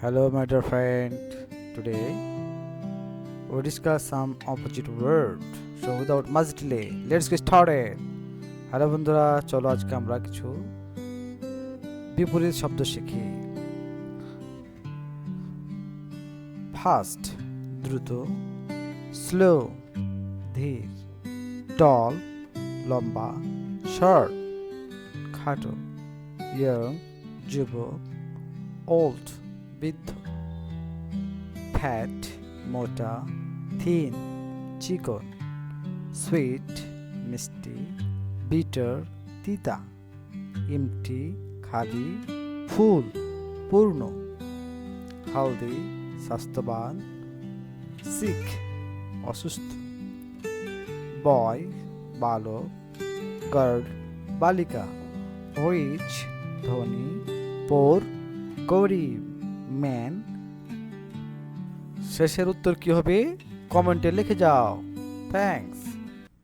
Hello, my dear friend. Today we discuss some opposite word. So, without much delay, let's get started. Hello বন্ধুরা, চলো আজকে আমরা কিছু বিপরীত শব্দ শিখি। ফাস্ট দ্রুত, স্লো ধীর, টল লম্বা, শর্ট খাটো, ইয়ং যুবক, ওল্ড বৃদ্ধ, ফ্যাট মোটা, থিন চিকন, সুইট মিষ্টি, বিটার তিতা, এমটি খালি, ফুল পূর্ণ, হেলদি স্বাস্থ্যবান, সিক অসুস্থ, বয় বালক, গার্ল বালিকা, রিচ ধনী, পোর গরিব, ম্যান। শেষের উত্তর কি হবে কমেন্টে লিখে যাও। থ্যাঙ্কস।